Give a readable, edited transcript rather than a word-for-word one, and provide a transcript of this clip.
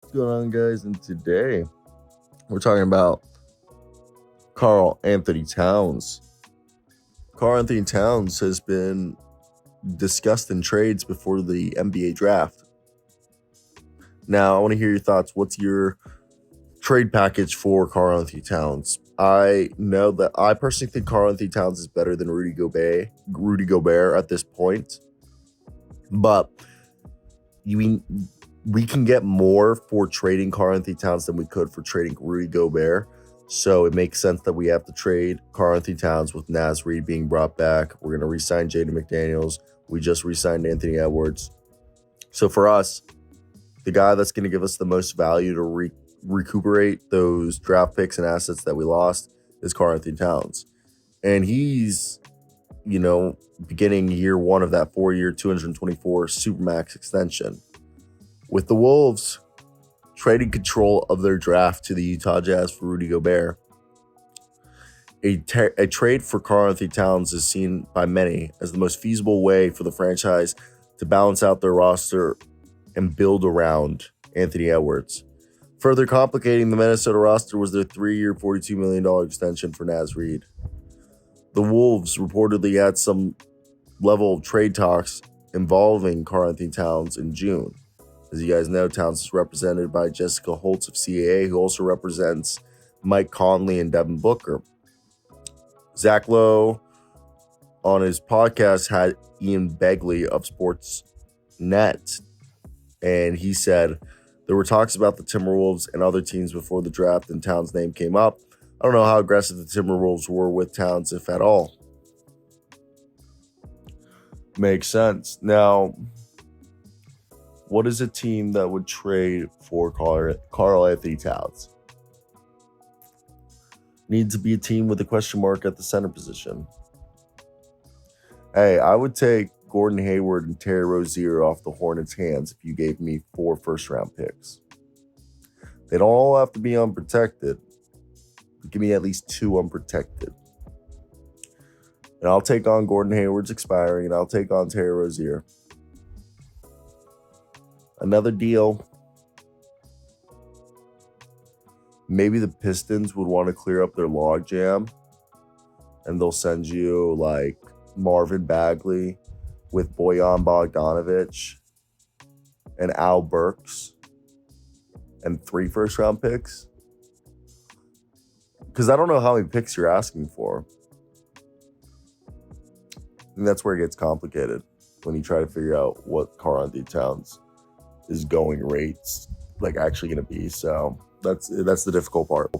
What's going on, guys? And today we're talking about Karl-Anthony Towns. Karl-Anthony Towns has been discussed in trades before the NBA draft. Now, I want to hear your thoughts. What's your trade package for Karl-Anthony Towns? I know that I personally think Karl-Anthony Towns is better than Rudy Gobert at this point. But we can get more for trading Karl-Anthony Towns than we could for trading Rudy Gobert. So it makes sense that we have to trade Karl-Anthony Towns with Naz Reid being brought back. We're going to re-sign Jaden McDaniels. We just re-signed Anthony Edwards. So for us, the guy that's going to give us the most value to recuperate those draft picks and assets that we lost is Karl-Anthony Towns. And he's, beginning year one of that 4-year, $224 supermax extension. With the Wolves trading control of their draft to the Utah Jazz for Rudy Gobert, a trade for Karl-Anthony Towns is seen by many as the most feasible way for the franchise to balance out their roster and build around Anthony Edwards. Further complicating the Minnesota roster was their 3-year, $42 million extension for Naz Reid. The Wolves reportedly had some level of trade talks involving Karl-Anthony Towns in June. As you guys know, Towns is represented by Jessica Holtz of CAA, who also represents Mike Conley and Devin Booker. Zach Lowe, on his podcast, had Ian Begley of Sportsnet, and he said there were talks about the Timberwolves and other teams before the draft, and Towns' name came up. I don't know how aggressive the Timberwolves were with Towns, if at all. Makes sense. Now, what is a team that would trade for Karl-Anthony Towns? Needs to be a team with a question mark at the center position. Hey, I would take Gordon Hayward and Terry Rozier off the Hornets' hands if you gave me 4 first-round picks. They don't all have to be unprotected. Give me at least 2 unprotected. And I'll take on Gordon Hayward's expiring, and I'll take on Terry Rozier. Another deal. Maybe the Pistons would want to clear up their logjam, and they'll send you like Marvin Bagley with Bojan Bogdanovic and Al Burks and 3 first-round picks. Because I don't know how many picks you're asking for. And that's where it gets complicated when you try to figure out what Karl-Anthony Towns is going rates like actually going to be. So that's the difficult part.